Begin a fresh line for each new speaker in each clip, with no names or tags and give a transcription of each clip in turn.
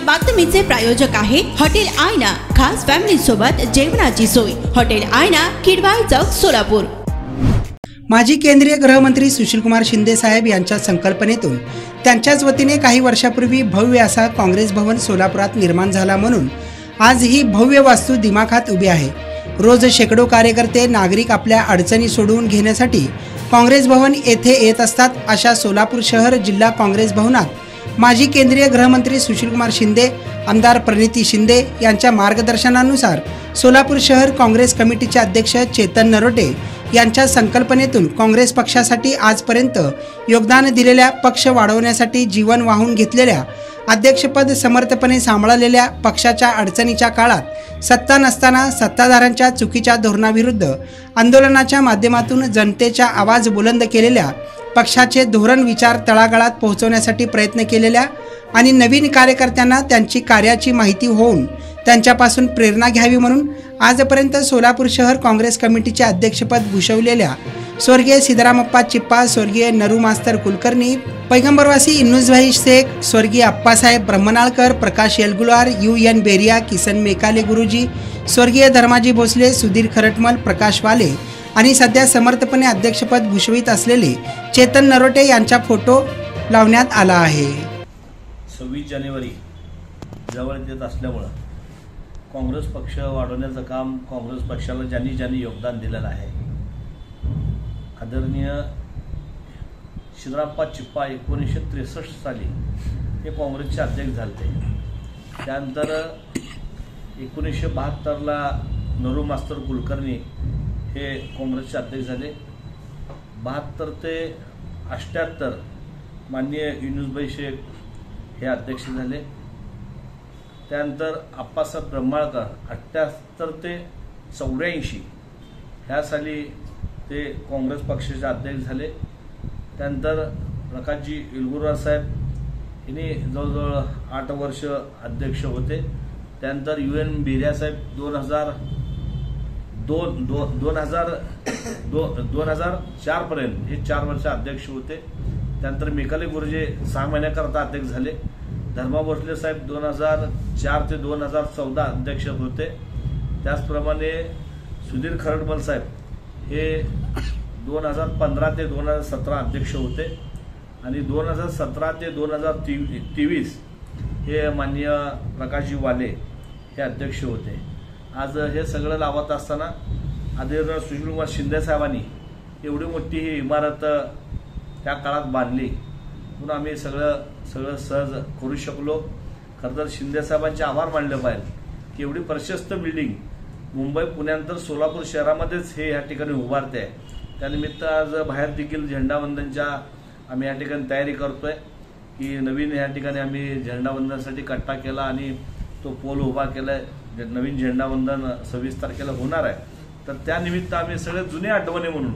बातमीचे प्रायोजक आहे हॉटेल आयना। खास फॅमिली सोबत जेवणाची सोय। हॉटेल आयना, किडवाई चौक, सोलापूर।
माजी केंद्रीय गृहमंत्री सुशीलकुमार शिंदे साहेब यांच्या संकल्पनेतून त्यांच्याच वतीने काही वर्षापूर्वी भव्य असा काँग्रेस भवन सोलापुरात निर्माण झाला, म्हणून आज ही भव्य वास्तू दिमाखात उभी आहे। रोज शेकडो कार्यकर्ते, नागरिक आपल्या अडचणी सोडवून घेण्यासाठी काँग्रेस भवन येथे येत असतात। अशा सोलापूर शहर जिल्हा काँग्रेस भवनात माजी केंद्रीय गृहमंत्री सुशीलकुमार शिंदे, आमदार प्रणिती शिंदे यांच्या मार्गदर्शनानुसार सोलापूर शहर काँग्रेस कमिटीचे अध्यक्ष चेतन नरोटे यांच्या संकल्पनेतून काँग्रेस पक्षासाठी आजपर्यंत योगदान दिलेल्या, पक्ष वाढवण्यासाठी जीवन वाहून घेतलेल्या, अध्यक्षपद समर्थपणे सांभाळलेल्या, पक्षाच्या अडचणीच्या काळात सत्ता नसताना सत्ताधाऱ्यांच्या चुकीच्या धोरणाविरुद्ध आंदोलनाच्या माध्यमातून जनतेचा आवाज बुलंद केलेल्या, पक्षाचे धोरण विचार तळागाळात पोहोचवण्यासाठी प्रयत्न केलेल्या आणि नवीन कार्यकर्त्यांना त्यांची कार्याची माहिती होऊन त्यांच्यापासून प्रेरणा घ्यावी म्हणून आजपर्यंत सोलापूर शहर काँग्रेस कमिटीचे अध्यक्षपद भूषवलेल्या स्वर्गीय सिद्धरामप्पा चिप्पा, स्वर्गीय नरू मास्तर कुलकर्णी, पैगंबरवासी इन्नुसभाई शेख, स्वर्गीय अप्पासाहेब ब्रह्मनाळकर, प्रकाश येलगुलार, UN बेरिया, किसन मेकाले गुरुजी, स्वर्गीय धर्माजी भोसले, सुधीर खरटमल, प्रकाश वाले आणि सध्या समर्थपणे अध्यक्षपद भूषवित असलेले चेतन नरोटे यांचा फोटो लावण्यात आला आहे।
26 जानेवारी जवळ येत असल्यामुळे काँग्रेस पक्ष वाढवण्याचं काम काँग्रेस पक्षाला ज्यांनी योगदान दिलेलं आहे, आदरणीय सिद्धरामप्पा चिप्पा 1963 साली हे काँग्रेसचे अध्यक्ष झाले। त्यानंतर 1972ला नरू मास्तर कुलकर्णी हे काँग्रेसचे अध्यक्ष झाले। 72 ते 78 माननीय इन्नुसभाई शेख हे अध्यक्ष झाले। त्यानंतर अप्पासाहेब ब्रह्मनाळकर 78 ते 84 ह्या साली ते काँग्रेस पक्षाचे अध्यक्ष झाले। त्यानंतर प्रकाशजी येलगुलार साहेब यांनी जवळजवळ 8 वर्ष अध्यक्ष होते। त्यानंतर UN बेरिया साहेब 2004 पर्यंत हे 4 वर्ष अध्यक्ष होते। त्यानंतर मेकाले गुरुजी 6 महिन्याकरता अध्यक्ष झाले। धर्मा भोसले साहेब 2004 ते 2014 अध्यक्ष होते। त्याचप्रमाणे सुधीर खरटमल साहेब हे 2015 ते 2017 अध्यक्ष होते आणि 2017 ते 2023 हे माननीय प्रकाशजी वाले हे अध्यक्ष होते। आज हे सगळं लावत असताना आदरणीय सुशीलकुमार शिंदे साहेबांनी एवढी मोठी ही इमारत त्या काळात बांधली म्हणून आम्ही सगळं सहज करू शकलो। खरं तर शिंदे साहेबांचे आभार मानले पाहिजे की एवढी प्रशस्त बिल्डिंग मुंबई, पुण्यानंतर सोलापूर शहरामध्येच हे या ठिकाणी उभारते आहे। त्यानिमित्त आज बाहेर देखील झेंडावंदनच्या आम्ही या ठिकाणी तयारी करतोय की नवीन या ठिकाणी आम्ही झेंडावंदनासाठी कट्टा केला आणि तो पोल उभा केलाय। नवीन झेंडावंदन 26 तारखेला होणार आहे। तर त्यानिमित्त आम्ही सगळे जुने आठवणी म्हणून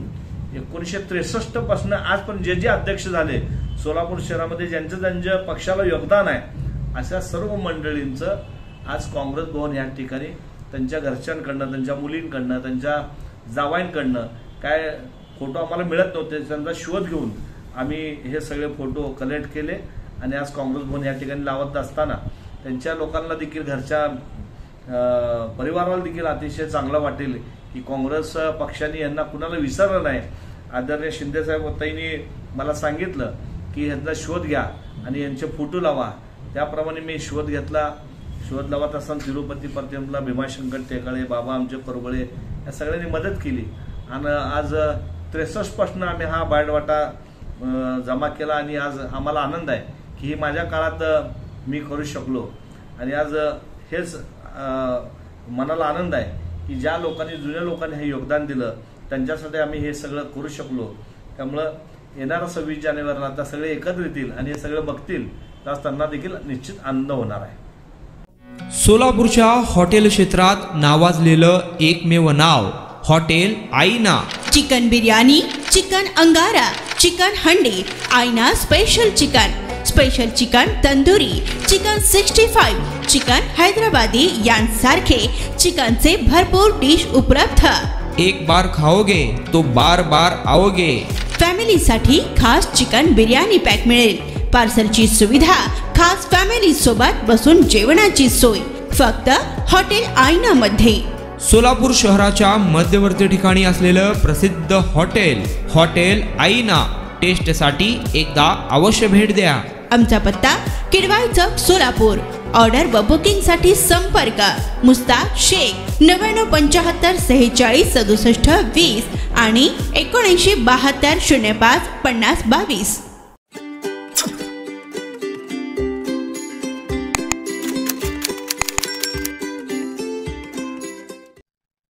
1963 पासून आजपर्यंत जे अध्यक्ष झाले सोलापूर शहरामध्ये, ज्यांचं पक्षाला योगदान आहे, अशा सर्व मंडळींचं आज काँग्रेस भवन या ठिकाणी त्यांच्या घरच्यांकडनं, त्यांच्या मुलींकडनं, त्यांच्या जावाईंकडनं काय फोटो आम्हाला मिळत नव्हते, त्यांचा शोध घेऊन आम्ही हे सगळे फोटो कलेक्ट केले आणि आज काँग्रेस भवन या ठिकाणी लावत असताना त्यांच्या लोकांना देखील, घरच्या परिवाराला देखील अतिशय चांगलं वाटेल की काँग्रेस पक्षाने यांना कुणाला विसरलं नाही। आदरणीय शिंदे साहेब ताईंनी मला सांगितलं की ह्यांचा शोध घ्या आणि यांचे फोटो लावा। त्याप्रमाणे मी शोध घेतला। शोध लावत असताना तिरुपती प्रतिमला भीमाशंकर टेकाळे, बाबा आमचे करगळे या सगळ्यांनी मदत केली आणि आज 63 पासून आम्ही हा बायोडाटा जमा केला आणि आज आम्हाला आनंद आहे की ही माझ्या काळात मी करू शकलो आणि आज हेच मनाला आनंद आहे की ज्या लोकांनी, जुन्या लोकांनी हे योगदान दिलं त्यांच्यासाठी आम्ही हे सगळं करू शकलो। त्यामुळं येणारा 26 जानेवारीला आता सगळे एकत्र येतील आणि हे सगळं बघतील, तर त्यांना देखील निश्चित आनंद होणार आहे।
सोलापूरच्या हॉटेल क्षेत्रात नावाजलेलं एकमेव नाव हॉटेल आईना।
चिकन बिर्याणी, चिकन अंगारा, चिकन हंडी, आईना special chicken tandoori, chicken 65, chicken Hyderabadi यांसारखे चिकनचे भरपूर डिश उपलब्ध।
एक बार खाओगे तो बार बार आओगे।
फॅमिलीसाठी खास चिकन बिर्याणी पॅक मिळेल। पार्सलची सुविधा, खास फॅमिली सोबत बसून जेवणाची सोय फक्त हॉटेल आईना मध्ये.
सोलापूर शहराच्या मध्यवर्ती ठिकाणी असलेलं प्रसिद्ध हॉटेल आईना टेस्टसाठी एकदा अवश्य भेट द्या.
आमचा पत्ता किडवाई चौक सोलापूर. ऑर्डर व बुकिंग साठी संपर्क मुस्ताक शेख 9975 46 67 20 आणि 7972 05 50 22.